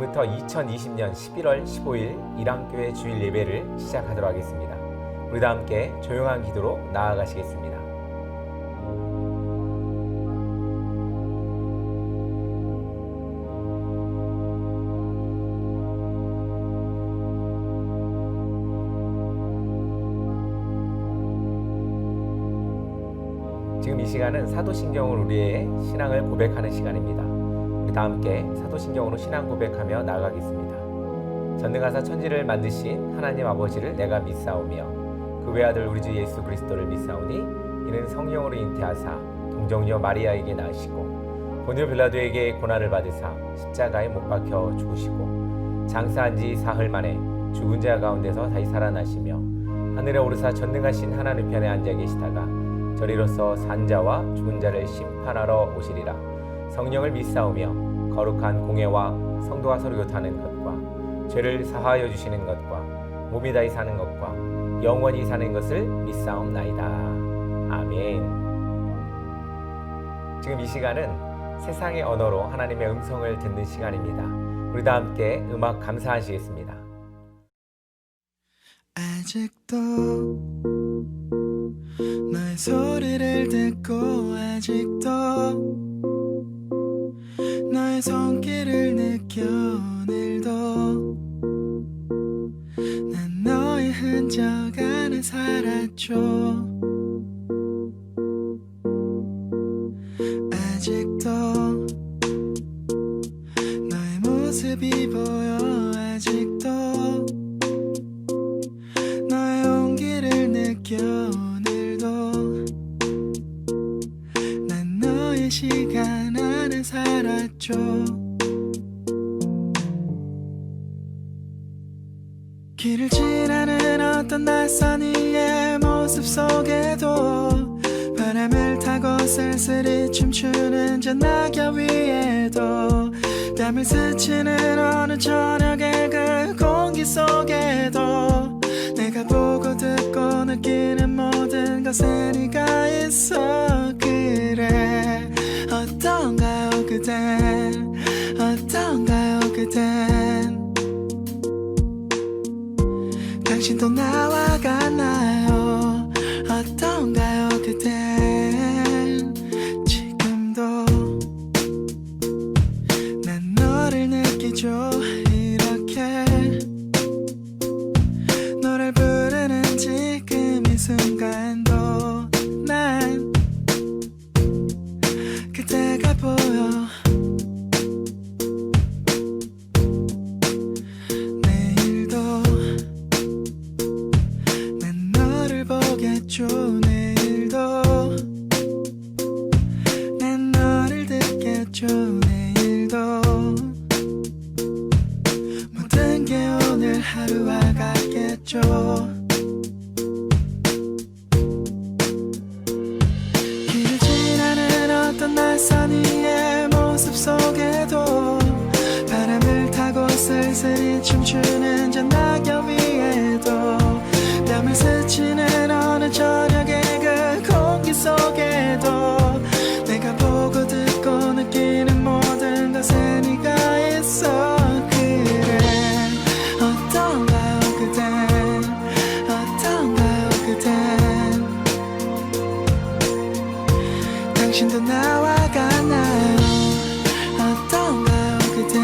지금부터 2020년 11월 15일 일항교회 주일 예배를 시작하도록 하겠습니다. 우리 다 함께 조용한 기도로 나아가시겠습니다. 지금 이 시간은 사도신경으로 우리의 신앙을 고백하는 시간입니다. 우리 다 함께 사도신경으로 신앙 고백하며 나아가겠습니다. 전능하사 천지를 만드신 하나님 아버지를 내가 믿사오며 그 외아들 우리 주 예수 그리스도를 믿사오니 이는 성령으로 잉태하사 동정녀 마리아에게 낳으시고 본디오 빌라도에게 고난을 받으사 십자가에 못 박혀 죽으시고 장사한 지 사흘 만에 죽은 자 가운데서 다시 살아나시며 하늘에 오르사 전능하신 하나님 편에 앉아 계시다가 저리로서 산자와 죽은 자를 심판하러 오시리라. 성령을 믿사오며 거룩한 공회와 성도가 서로 교통하는 것과 죄를 사하여 주시는 것과 몸이 다히 사는 것과 영원히 사는 것을 믿사옵나이다. 아멘. 지금 이 시간은 세상의 언어로 하나님의 음성을 듣는 시간입니다. 우리 다 함께 음악 감사하시겠습니다. 아직도 너의 소리를 듣고 아직도 너의 손길을 느껴 오늘도 난 너의 흔적 안에 살았죠. 아직도 너의 모습이 보여 아직도 너의 온기를 느껴 난 너의 시간 안에 살았죠. 길을 지나는 어떤 낯선 이의 모습 속에도 바람을 타고 쓸쓸히 춤추는 저 낙엽 위에도 뺨을 스치는 어느 저녁의 그 공기 속에도 내가 보고 듣고 느끼는 모든 것에 네가 있어. 그래 어떤가요 그댄 어떤가요 그댄 당신도 나와 같나요 어떤가요 그댄 지금도 난 너를 느끼죠. 이렇게 너를 부르는 지금 이 순간도 난 그대가 보여. 내일도 난 너를 보겠죠. 내일도 난 너를 듣겠죠. 내일도 모든 게 오늘 하루와 같겠죠. 길을 지나는 어떤 낯선 이의 모습 속에도 바람을 타고 쓸쓸히 춤추는 저 낙엽 위에도 뺨을 스치는 어느 저녁의 그 공기 속에도 내가 보고 듣고 느끼는 모든 것에 네가 있어. 그래 어떤가요 그댄 어떤가요 그댄 당신도 나와 같나요 어떤가요 그댄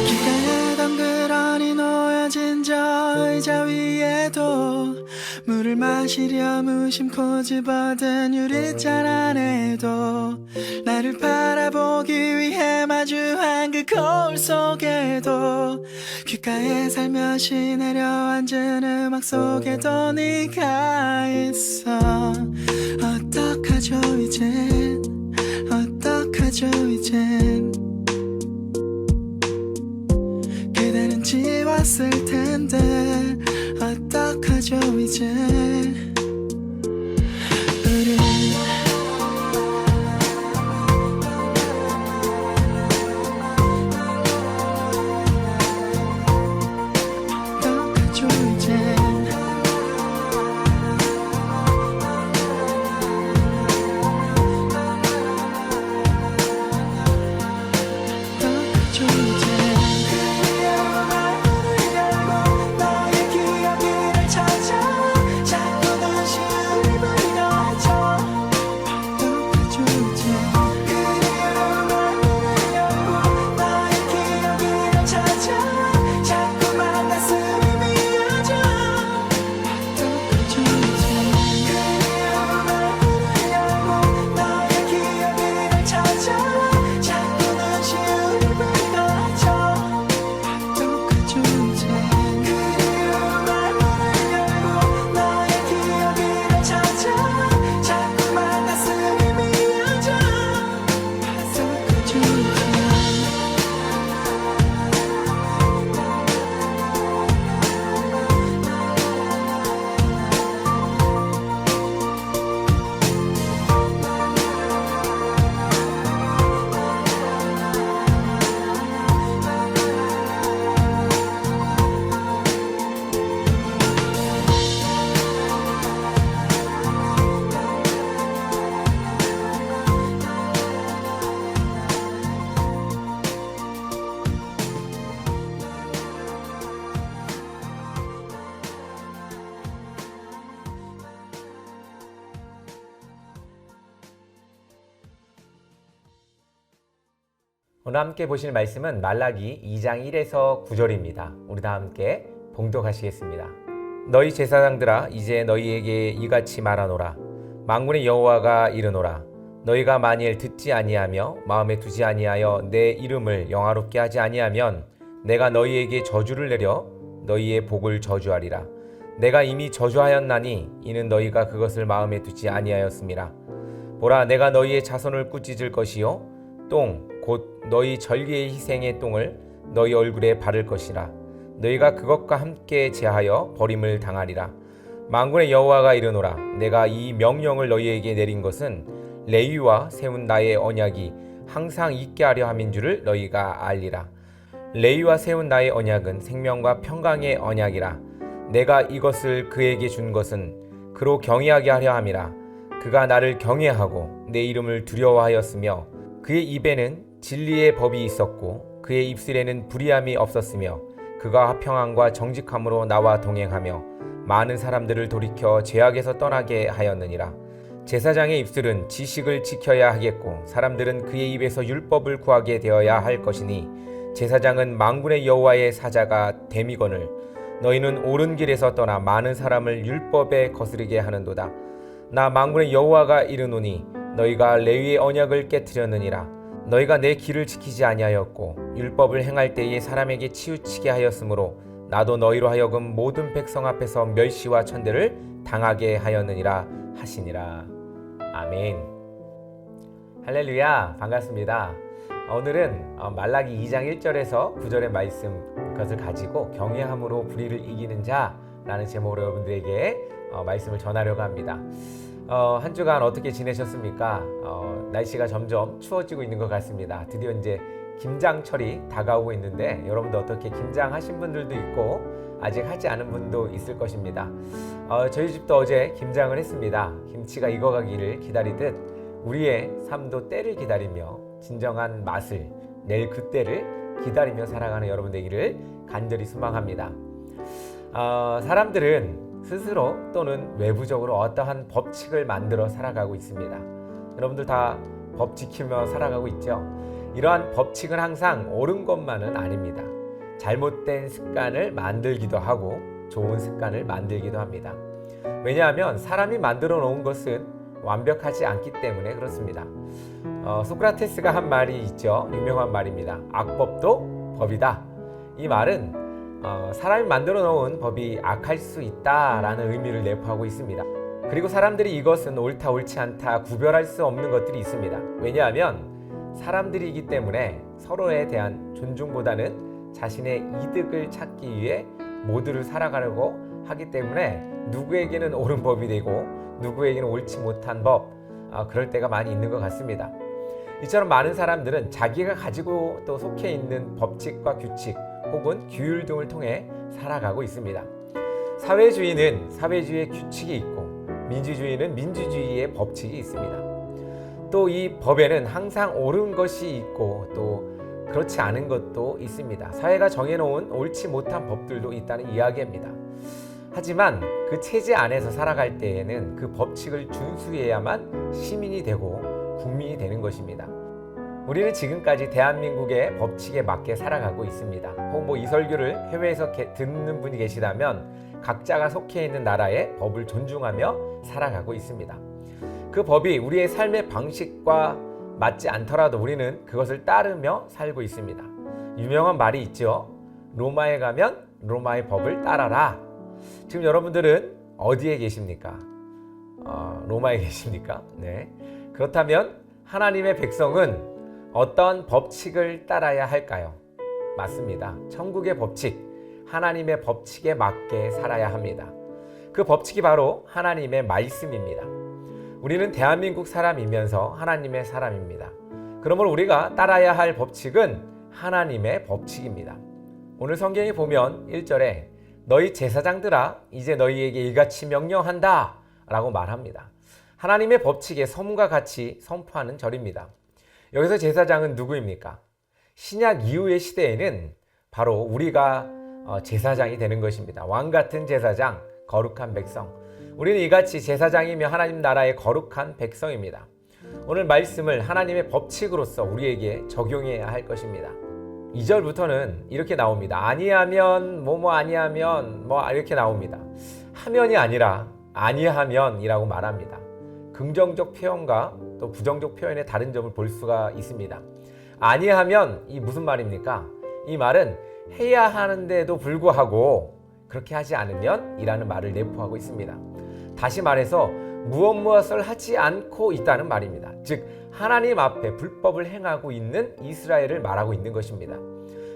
길가에 덩그러니 놓여진 저 의자 위에도 물을 마시려 무심코 집어든 유리잔 안에도 나를 바라보기 위해 마주한 그 거울 속에도 귓가에 살며시 내려앉은 음악 속에도 네가 있어. 어떡하죠 이젠 어떡하죠 이젠 그대는 지웠을 텐데 어떡하죠 이젠 우리 어떡하죠 이젠 오늘 함께 보실 말씀은 말라기 2장 1에서 9절입니다. 우리 다 함께 봉독하시겠습니다. 너희 제사장들아 이제 너희에게 이같이 말하노라. 만군의 여호와가 이르노라. 너희가 만일 듣지 아니하며 마음에 두지 아니하여 내 이름을 영화롭게 하지 아니하면 내가 너희에게 저주를 내려 너희의 복을 저주하리라. 내가 이미 저주하였나니 이는 너희가 그것을 마음에 두지 아니하였음이라. 보라, 내가 너희의 자손을 꾸짖을 것이요 똥 곧 너희 절기의 희생의 똥을 너희 얼굴에 바를 것이라. 너희가 그것과 함께 제하여 버림을 당하리라. 만군의 여호와가 이르노라. 내가 이 명령을 너희에게 내린 것은 레위와 세운 나의 언약이 항상 있게 하려 함인 줄을 너희가 알리라. 레위와 세운 나의 언약은 생명과 평강의 언약이라. 내가 이것을 그에게 준 것은 그로 경외하게 하려 함이라. 그가 나를 경외하고 내 이름을 두려워하였으며 그의 입에는 진리의 법이 있었고 그의 입술에는 불의함이 없었으며 그가 평안과 정직함으로 나와 동행하며 많은 사람들을 돌이켜 죄악에서 떠나게 하였느니라. 제사장의 입술은 지식을 지켜야 하겠고 사람들은 그의 입에서 율법을 구하게 되어야 할 것이니 제사장은 만군의 여호와의 사자가 됨이거늘 너희는 옳은 길에서 떠나 많은 사람을 율법에 거스르게 하는도다. 나 만군의 여호와가 이르노니 너희가 레위의 언약을 깨뜨렸느니라. 너희가 내 길을 지키지 아니하였고 율법을 행할 때에 사람에게 치우치게 하였으므로 나도 너희로 하여금 모든 백성 앞에서 멸시와 천대를 당하게 하였느니라 하시니라. 아멘. 할렐루야, 반갑습니다. 오늘은 말라기 2장 1절에서 9절의 말씀, 그것을 가지고 경외함으로 불의를 이기는 자라는 제목으로 여러분들에게 말씀을 전하려고 합니다. 한 주간 어떻게 지내셨습니까? 날씨가 점점 추워지고 있는 것 같습니다. 드디어 이제 김장철이 다가오고 있는데 여러분도 어떻게 김장하신 분들도 있고 아직 하지 않은 분도 있을 것입니다. 저희 집도 어제 김장을 했습니다. 김치가 익어가기를 기다리듯 우리의 삶도 때를 기다리며 진정한 맛을 낼 그때를 기다리며 살아가는 여러분 되기를 간절히 소망합니다. 사람들은 스스로 또는 외부적으로 어떠한 법칙을 만들어 살아가고 있습니다. 여러분들 다 법 지키며 살아가고 있죠? 이러한 법칙은 항상 옳은 것만은 아닙니다. 잘못된 습관을 만들기도 하고 좋은 습관을 만들기도 합니다. 왜냐하면 사람이 만들어 놓은 것은 완벽하지 않기 때문에 그렇습니다. 소크라테스가 한 말이 있죠. 유명한 말입니다. 악법도 법이다. 이 말은 사람이 만들어 놓은 법이 악할 수 있다라는 의미를 내포하고 있습니다. 그리고 사람들이 이것은 옳다 옳지 않다 구별할 수 없는 것들이 있습니다. 왜냐하면 사람들이기 때문에 서로에 대한 존중보다는 자신의 이득을 찾기 위해 모두를 살아가려고 하기 때문에 누구에게는 옳은 법이 되고 누구에게는 옳지 못한 법, 그럴 때가 많이 있는 것 같습니다. 이처럼 많은 사람들은 자기가 가지고 또 속해 있는 법칙과 규칙 혹은 규율 등을 통해 살아가고 있습니다. 사회주의는 사회주의의 규칙이 있고 민주주의는 민주주의의 법칙이 있습니다. 또 이 법에는 항상 옳은 것이 있고 또 그렇지 않은 것도 있습니다. 사회가 정해놓은 옳지 못한 법들도 있다는 이야기입니다. 하지만 그 체제 안에서 살아갈 때에는 그 법칙을 준수해야만 시민이 되고 국민이 되는 것입니다. 우리는 지금까지 대한민국의 법칙에 맞게 살아가고 있습니다. 혹 이 설교를 해외에서 듣는 분이 계시다면 각자가 속해 있는 나라의 법을 존중하며 살아가고 있습니다. 그 법이 우리의 삶의 방식과 맞지 않더라도 우리는 그것을 따르며 살고 있습니다. 유명한 말이 있죠. 로마에 가면 로마의 법을 따라라. 지금 여러분들은 어디에 계십니까? 로마에 계십니까? 네. 그렇다면 하나님의 백성은 어떤 법칙을 따라야 할까요? 맞습니다. 천국의 법칙, 하나님의 법칙에 맞게 살아야 합니다. 그 법칙이 바로 하나님의 말씀입니다. 우리는 대한민국 사람이면서 하나님의 사람입니다. 그러므로 우리가 따라야 할 법칙은 하나님의 법칙입니다. 오늘 성경에 보면 1절에 너희 제사장들아 이제 너희에게 이같이 명령한다 라고 말합니다. 하나님의 법칙에 서문과 같이 선포하는 절입니다. 여기서 제사장은 누구입니까? 신약 이후의 시대에는 바로 우리가 제사장이 되는 것입니다. 왕같은 제사장, 거룩한 백성. 우리는 이같이 제사장이며 하나님 나라의 거룩한 백성입니다. 오늘 말씀을 하나님의 법칙으로서 우리에게 적용해야 할 것입니다. 2절부터는 이렇게 나옵니다. 아니하면 뭐뭐 아니하면 뭐 이렇게 나옵니다. 하면이 아니라 아니하면이라고 말합니다. 긍정적 표현과 또 부정적 표현의 다른 점을 볼 수가 있습니다. 아니하면 이 무슨 말입니까? 이 말은 해야 하는데도 불구하고 그렇게 하지 않으면 이라는 말을 내포하고 있습니다. 다시 말해서 무엇을 하지 않고 있다는 말입니다. 즉 하나님 앞에 불법을 행하고 있는 이스라엘을 말하고 있는 것입니다.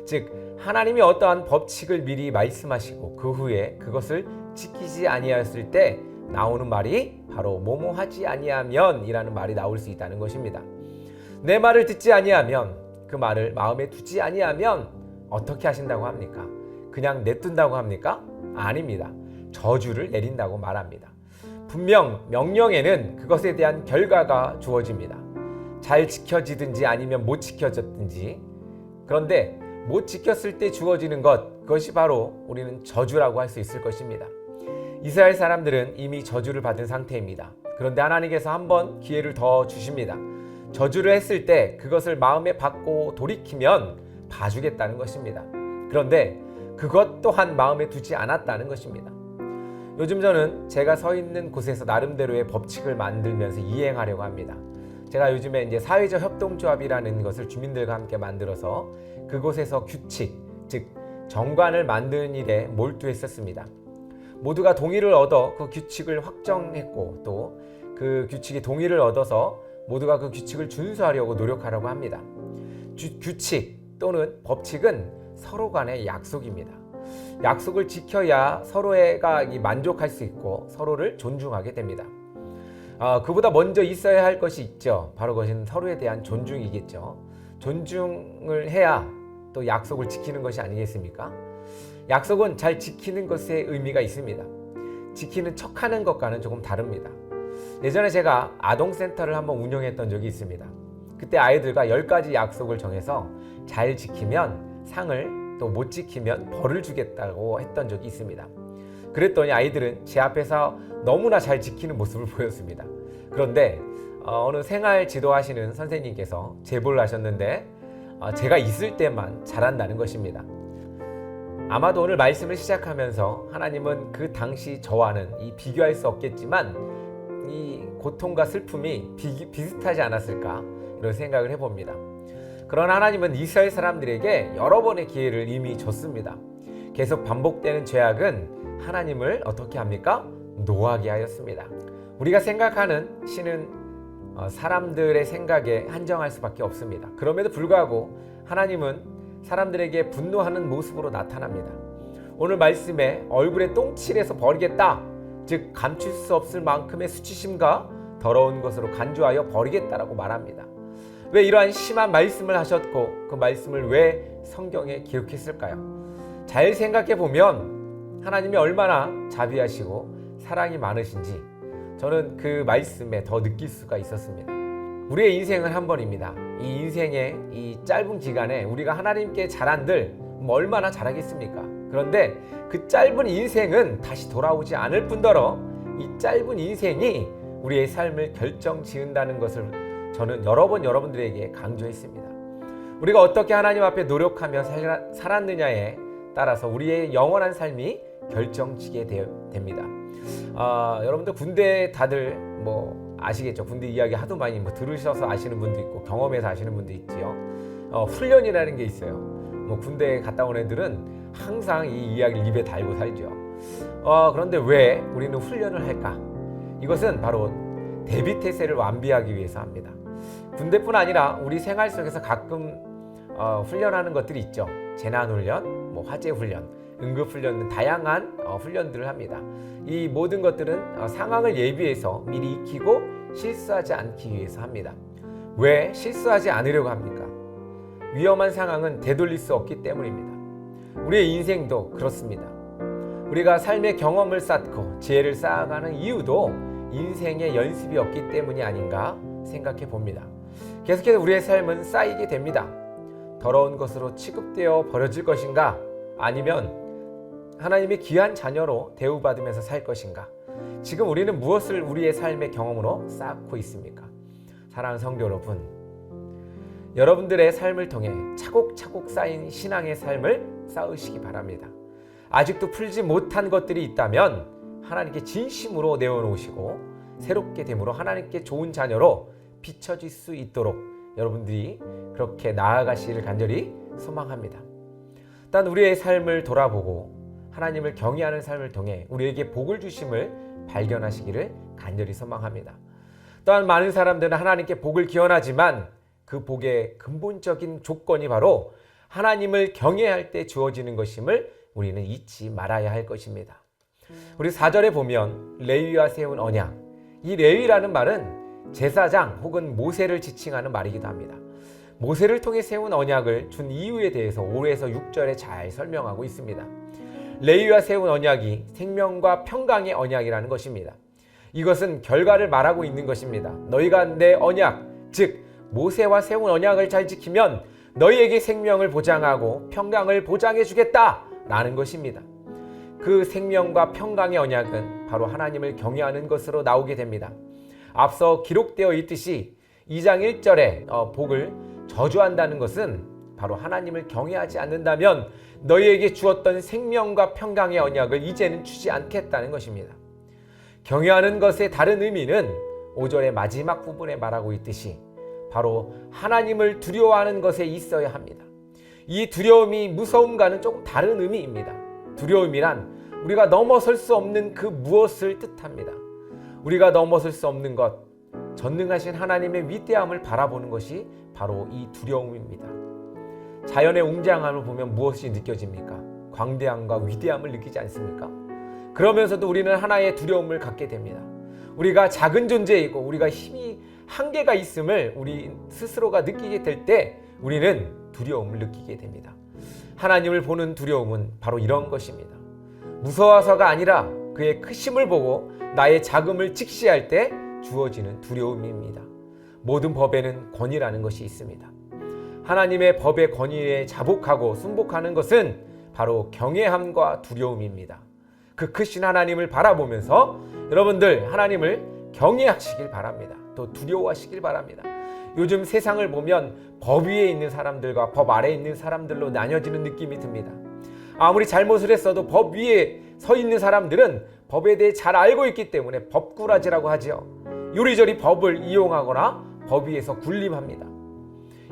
즉 하나님이 어떠한 법칙을 미리 말씀하시고 그 후에 그것을 지키지 아니하였을 때 나오는 말이 바로 뭐뭐 하지 아니하면 이라는 말이 나올 수 있다는 것입니다. 내 말을 듣지 아니하면, 그 말을 마음에 두지 아니하면 어떻게 하신다고 합니까? 그냥 내둔다고 합니까? 아닙니다. 저주를 내린다고 말합니다. 분명 명령에는 그것에 대한 결과가 주어집니다. 잘 지켜지든지 아니면 못 지켜졌든지. 그런데 못 지켰을 때 주어지는 그것이 바로 우리는 저주라고 할 수 있을 것입니다. 이스라엘 사람들은 이미 저주를 받은 상태입니다. 그런데 하나님께서 한 번 기회를 더 주십니다. 저주를 했을 때 그것을 마음에 받고 돌이키면 봐주겠다는 것입니다. 그런데 그것 또한 마음에 두지 않았다는 것입니다. 요즘 저는 제가 서 있는 곳에서 나름대로의 법칙을 만들면서 이행하려고 합니다. 제가 요즘에 이제 사회적 협동조합이라는 것을 주민들과 함께 만들어서 그곳에서 규칙, 즉 정관을 만드는 일에 몰두했었습니다. 모두가 동의를 얻어 그 규칙을 확정했고 또 그 규칙이 동의를 얻어서 모두가 그 규칙을 준수하려고 노력하려고 합니다. 규칙 또는 법칙은 서로 간의 약속입니다. 약속을 지켜야 서로가 만족할 수 있고 서로를 존중하게 됩니다. 그보다 먼저 있어야 할 것이 있죠. 바로 그것은 서로에 대한 존중이겠죠. 존중을 해야 또 약속을 지키는 것이 아니겠습니까? 약속은 잘 지키는 것에 의미가 있습니다. 지키는 척하는 것과는 조금 다릅니다. 예전에 제가 아동센터를 한번 운영했던 적이 있습니다. 그때 아이들과 10가지 약속을 정해서 잘 지키면 상을, 또 못 지키면 벌을 주겠다고 했던 적이 있습니다. 그랬더니 아이들은 제 앞에서 너무나 잘 지키는 모습을 보였습니다. 그런데 어느 생활 지도하시는 선생님께서 제보를 하셨는데 제가 있을 때만 잘한다는 것입니다. 아마도 오늘 말씀을 시작하면서 하나님은 그 당시 저와는 비교할 수 없겠지만 이 고통과 슬픔이 비슷하지 않았을까 이런 생각을 해봅니다. 그러나 하나님은 이스라엘 사람들에게 여러 번의 기회를 이미 줬습니다. 계속 반복되는 죄악은 하나님을 어떻게 합니까? 노하게 하였습니다. 우리가 생각하는 신은 사람들의 생각에 한정할 수밖에 없습니다. 그럼에도 불구하고 하나님은 사람들에게 분노하는 모습으로 나타납니다. 오늘 말씀에 얼굴에 똥칠해서 버리겠다, 즉 감출 수 없을 만큼의 수치심과 더러운 것으로 간주하여 버리겠다라고 말합니다. 왜 이러한 심한 말씀을 하셨고 그 말씀을 왜 성경에 기록했을까요? 잘 생각해 보면 하나님이 얼마나 자비하시고 사랑이 많으신지 저는 그 말씀에 더 느낄 수가 있었습니다. 우리의 인생은 한 번입니다. 이 인생의 이 짧은 기간에 우리가 하나님께 잘한들 얼마나 잘하겠습니까? 그런데 그 짧은 인생은 다시 돌아오지 않을 뿐더러 이 짧은 인생이 우리의 삶을 결정지은다는 것을 저는 여러 번 여러분들에게 강조했습니다. 우리가 어떻게 하나님 앞에 노력하며 살았느냐에 따라서 우리의 영원한 삶이 결정지게 됩니다. 여러분들 군대 다들 아시겠죠? 군대 이야기 하도 많이 들으셔서 아시는 분도 있고 경험해서 아시는 분도 있지요. 훈련이라는 게 있어요. 군대에 갔다 온 애들은 항상 이 이야기를 입에 달고 살죠. 그런데 왜 우리는 훈련을 할까? 이것은 바로 대비태세를 완비하기 위해서 합니다. 군대뿐 아니라 우리 생활 속에서 가끔 훈련하는 것들이 있죠. 재난훈련, 화재훈련, 응급훈련 등 다양한 훈련들을 합니다. 이 모든 것들은 상황을 예비해서 미리 익히고 실수하지 않기 위해서 합니다. 왜 실수하지 않으려고 합니까? 위험한 상황은 되돌릴 수 없기 때문입니다. 우리의 인생도 그렇습니다. 우리가 삶의 경험을 쌓고 지혜를 쌓아가는 이유도 인생의 연습이 없기 때문이 아닌가 생각해 봅니다. 계속해서 우리의 삶은 쌓이게 됩니다. 더러운 것으로 취급되어 버려질 것인가? 아니면 하나님의 귀한 자녀로 대우받으면서 살 것인가? 지금 우리는 무엇을 우리의 삶의 경험으로 쌓고 있습니까? 사랑하는 성도 여러분, 여러분들의 삶을 통해 차곡차곡 쌓인 신앙의 삶을 쌓으시기 바랍니다. 아직도 풀지 못한 것들이 있다면 하나님께 진심으로 내어놓으시고 새롭게 됨으로 하나님께 좋은 자녀로 비춰질 수 있도록 여러분들이 그렇게 나아가시기를 간절히 소망합니다. 일단 우리의 삶을 돌아보고 하나님을 경외하는 삶을 통해 우리에게 복을 주심을 발견하시기를 간절히 소망합니다. 또한 많은 사람들은 하나님께 복을 기원하지만 그 복의 근본적인 조건이 바로 하나님을 경외할 때 주어지는 것임을 우리는 잊지 말아야 할 것입니다. 우리 4절에 보면 레위와 세운 언약, 이 레위라는 말은 제사장 혹은 모세를 지칭하는 말이기도 합니다. 모세를 통해 세운 언약을 준 이유에 대해서 5에서 6절에 잘 설명하고 있습니다. 레위와 세운 언약이 생명과 평강의 언약이라는 것입니다. 이것은 결과를 말하고 있는 것입니다. 너희가 내 언약, 즉 모세와 세운 언약을 잘 지키면 너희에게 생명을 보장하고 평강을 보장해 주겠다 라는 것입니다. 그 생명과 평강의 언약은 바로 하나님을 경외하는 것으로 나오게 됩니다. 앞서 기록되어 있듯이 2장 1절에 복을 저주한다는 것은 바로 하나님을 경외하지 않는다면 너희에게 주었던 생명과 평강의 언약을 이제는 주지 않겠다는 것입니다. 경외하는 것의 다른 의미는 5절의 마지막 부분에 말하고 있듯이 바로 하나님을 두려워하는 것에 있어야 합니다. 이 두려움이 무서움과는 조금 다른 의미입니다. 두려움이란 우리가 넘어설 수 없는 그 무엇을 뜻합니다. 우리가 넘어설 수 없는 것, 전능하신 하나님의 위대함을 바라보는 것이 바로 이 두려움입니다. 자연의 웅장함을 보면 무엇이 느껴집니까? 광대함과 위대함을 느끼지 않습니까? 그러면서도 우리는 하나의 두려움을 갖게 됩니다. 우리가 작은 존재이고 우리가 힘이 한계가 있음을 우리 스스로가 느끼게 될 때 우리는 두려움을 느끼게 됩니다. 하나님을 보는 두려움은 바로 이런 것입니다. 무서워서가 아니라 그의 크심을 보고 나의 작음을 직시할 때 주어지는 두려움입니다. 모든 법에는 권위라는 것이 있습니다. 하나님의 법의 권위에 자복하고 순복하는 것은 바로 경외함과 두려움입니다. 그 크신 하나님을 바라보면서 여러분들 하나님을 경외하시길 바랍니다. 또 두려워하시길 바랍니다. 요즘 세상을 보면 법 위에 있는 사람들과 법 아래에 있는 사람들로 나뉘어지는 느낌이 듭니다. 아무리 잘못을 했어도 법 위에 서 있는 사람들은 법에 대해 잘 알고 있기 때문에 법꾸라지라고 하죠. 요리조리 법을 이용하거나 법 위에서 군림합니다.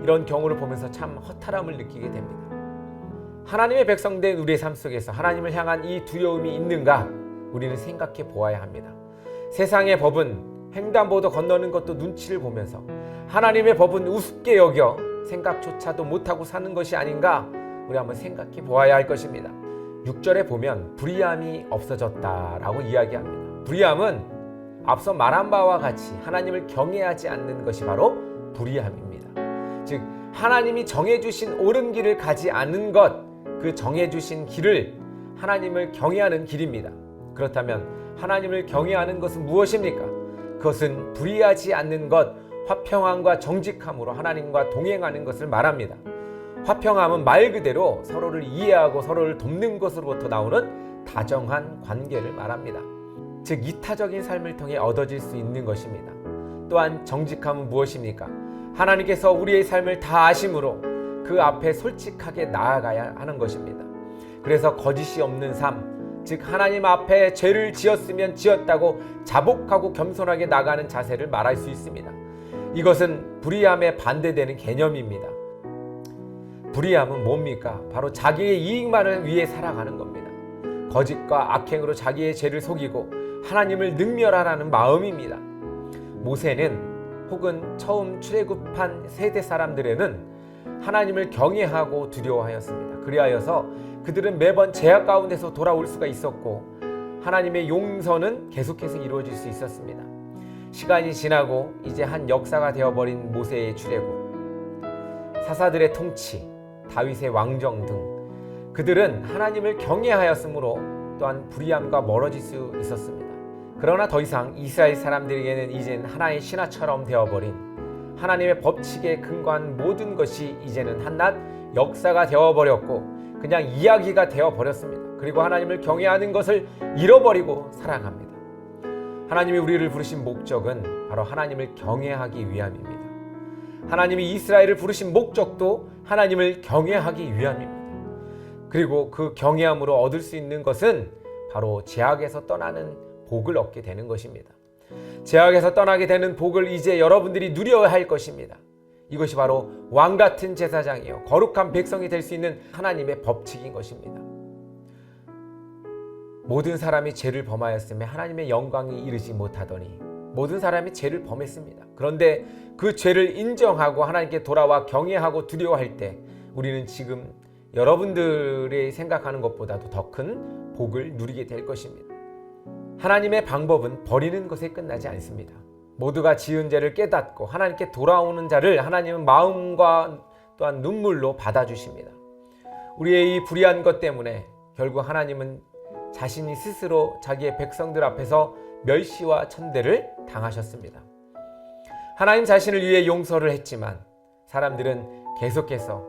이런 경우를 보면서 참 허탈함을 느끼게 됩니다. 하나님의 백성된 우리의 삶 속에서 하나님을 향한 이 두려움이 있는가 우리는 생각해 보아야 합니다. 세상의 법은 횡단보도 건너는 것도 눈치를 보면서 하나님의 법은 우습게 여겨 생각조차도 못하고 사는 것이 아닌가 우리 한번 생각해 보아야 할 것입니다. 6절에 보면 불의함이 없어졌다라고 이야기합니다. 불의함은 앞서 말한 바와 같이 하나님을 경외하지 않는 것이 바로 불의함입니다. 즉 하나님이 정해주신 옳은 길을 가지 않는 것, 그 정해주신 길을 하나님을 경외하는 길입니다. 그렇다면 하나님을 경외하는 것은 무엇입니까? 그것은 불의하지 않는 것, 화평함과 정직함으로 하나님과 동행하는 것을 말합니다. 화평함은 말 그대로 서로를 이해하고 서로를 돕는 것으로부터 나오는 다정한 관계를 말합니다. 즉 이타적인 삶을 통해 얻어질 수 있는 것입니다. 또한 정직함은 무엇입니까? 하나님께서 우리의 삶을 다 아심으로 그 앞에 솔직하게 나아가야 하는 것입니다. 그래서 거짓이 없는 삶, 즉 하나님 앞에 죄를 지었으면 지었다고 자복하고 겸손하게 나가는 자세를 말할 수 있습니다. 이것은 불의함에 반대되는 개념입니다. 불의함은 뭡니까? 바로 자기의 이익만을 위해 살아가는 겁니다. 거짓과 악행으로 자기의 죄를 속이고 하나님을 능멸하라는 마음입니다. 모세는 혹은 처음 출애굽한 세대 사람들에는 하나님을 경외하고 두려워하였습니다. 그리하여서 그들은 매번 제약 가운데서 돌아올 수가 있었고 하나님의 용서는 계속해서 이루어질 수 있었습니다. 시간이 지나고 이제 한 역사가 되어버린 모세의 출애굽, 사사들의 통치, 다윗의 왕정 등 그들은 하나님을 경외하였으므로 또한 불의함과 멀어질 수 있었습니다. 그러나 더 이상 이스라엘 사람들에게는 이젠 하나의 신화처럼 되어버린 하나님의 법칙에 근거한 모든 것이 이제는 한낱 역사가 되어버렸고 그냥 이야기가 되어버렸습니다. 그리고 하나님을 경외하는 것을 잃어버리고 살아갑니다. 하나님이 우리를 부르신 목적은 바로 하나님을 경외하기 위함입니다. 하나님이 이스라엘을 부르신 목적도 하나님을 경외하기 위함입니다. 그리고 그 경외함으로 얻을 수 있는 것은 바로 죄악에서 떠나는 복을 얻게 되는 것입니다. 죄악에서 떠나게 되는 복을 이제 여러분들이 누려야 할 것입니다. 이것이 바로 왕같은 제사장이요 거룩한 백성이 될 수 있는 하나님의 법칙인 것입니다. 모든 사람이 죄를 범하였으며 하나님의 영광이 이르지 못하더니 모든 사람이 죄를 범했습니다. 그런데 그 죄를 인정하고 하나님께 돌아와 경외하고 두려워할 때 우리는 지금 여러분들이 생각하는 것보다도 더 큰 복을 누리게 될 것입니다. 하나님의 방법은 버리는 것에 끝나지 않습니다. 모두가 지은 죄를 깨닫고 하나님께 돌아오는 자를 하나님은 마음과 또한 눈물로 받아주십니다. 우리의 이 불의한 것 때문에 결국 하나님은 자신이 스스로 자기의 백성들 앞에서 멸시와 천대를 당하셨습니다. 하나님 자신을 위해 용서를 했지만 사람들은 계속해서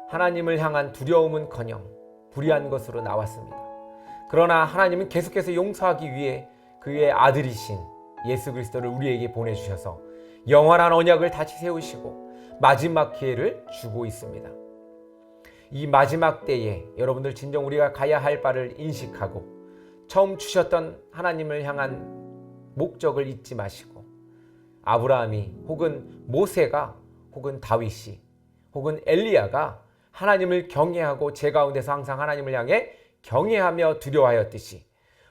하나님을 향한 두려움은커녕 불의한 것으로 나왔습니다. 그러나 하나님은 계속해서 용서하기 위해 그의 아들이신 예수 그리스도를 우리에게 보내주셔서 영원한 언약을 다시 세우시고 마지막 기회를 주고 있습니다. 이 마지막 때에 여러분들 진정 우리가 가야 할 바를 인식하고 처음 주셨던 하나님을 향한 목적을 잊지 마시고 아브라함이 혹은 모세가 혹은 다윗이 혹은 엘리야가 하나님을 경외하고 제 가운데서 항상 하나님을 향해 경외하며 두려워하였듯이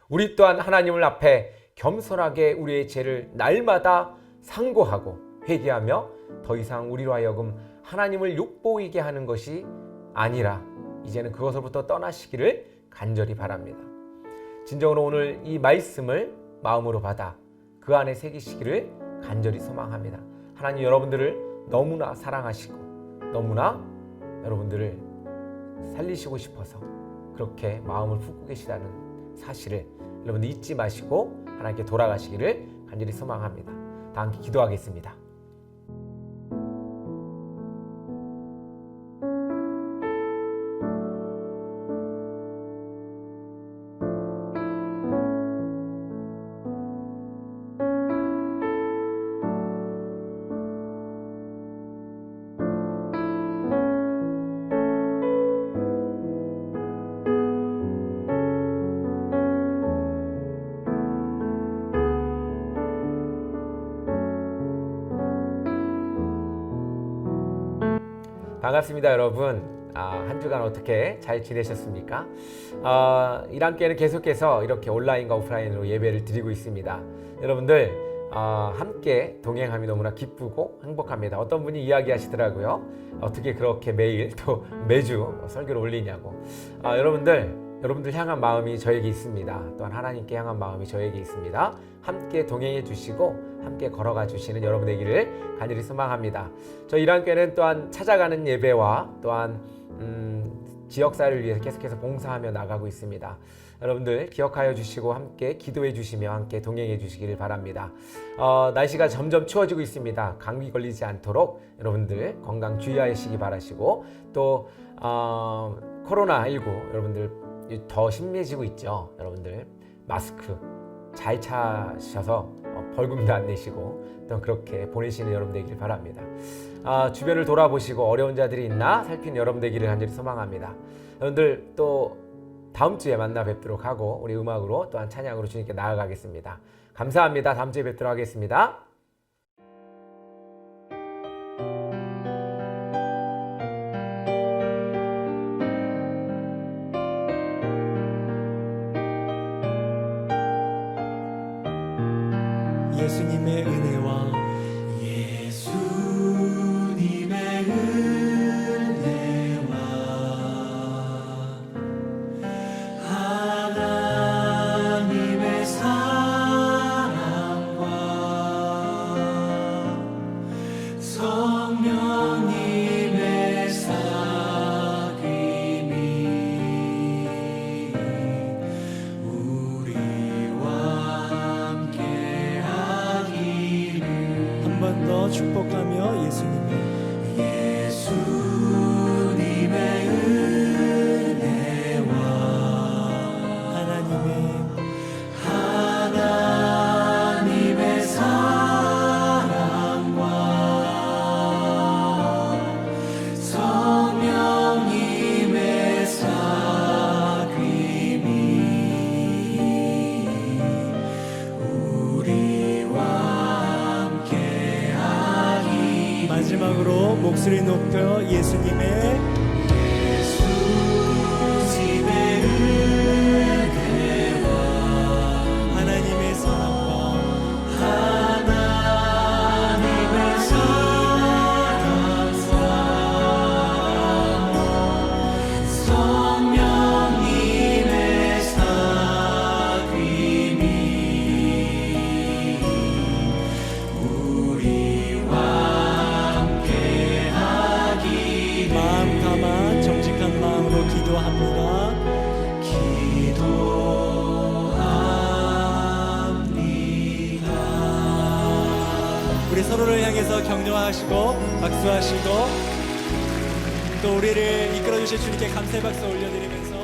우리 또한 하나님을 앞에 겸손하게 우리의 죄를 날마다 상고하고 회개하며 더 이상 우리로 하여금 하나님을 욕보이게 하는 것이 아니라 이제는 그것으로부터 떠나시기를 간절히 바랍니다. 진정으로 오늘 이 말씀을 마음으로 받아 그 안에 새기시기를 간절히 소망합니다. 하나님 여러분들을 너무나 사랑하시고 너무나 여러분들을 살리시고 싶어서 그렇게 마음을 품고 계시다는 사실을 여러분들 잊지 마시고 하나님께 돌아가시기를 간절히 소망합니다. 다 함께 기도하겠습니다. 반갑습니다 여러분. 한 주간 어떻게 잘 지내셨습니까? 이 함께는 계속해서 이렇게 온라인과 오프라인으로 예배를 드리고 있습니다. 여러분들 함께 동행함이 너무나 기쁘고 행복합니다. 어떤 분이 이야기하시더라고요. 어떻게 그렇게 매일 또 매주 설교를 올리냐고. 여러분들 향한 마음이 저에게 있습니다. 또한 하나님께 향한 마음이 저에게 있습니다. 함께 동행해 주시고 함께 걸어가 주시는 여러분의 길을 간절히 소망합니다. 저희 일환교회는 또한 찾아가는 예배와 또한 지역사회를 위해서 계속해서 봉사하며 나가고 있습니다. 여러분들 기억하여 주시고 함께 기도해 주시며 함께 동행해 주시기를 바랍니다. 날씨가 점점 추워지고 있습니다. 감기 걸리지 않도록 여러분들 건강 주의하시기 바라시고 또 코로나19 여러분들 더 심해지고 있죠. 여러분들 마스크 잘 차셔서 벌금도 안 내시고 또 그렇게 보내시는 여러분 되기를 바랍니다. 주변을 돌아보시고 어려운 자들이 있나 살피는 여러분 되기를 간절히 소망합니다. 여러분들 또 다음 주에 만나 뵙도록 하고 우리 음악으로 또한 찬양으로 주님께 나아가겠습니다. 감사합니다. 다음 주에 뵙도록 하겠습니다. 예수님의 은혜와 하나님의 사랑과 성령님의 사귐이 우리와 함께하기를. 한 번 더 축복하며 예수님의 은혜와 하나님의 목소리 높여 예수님의 집의 은혜와 하나님의 사랑과 하나님의 사랑과 성령님의 사귐이 우리와 함께하기를 마음 담아 정직한 마음으로 기도합니다. 우리 서로를 향해서 격려하시고 박수하시고 또 우리를 이끌어 주실 주님께 감사의 박수 올려드리면서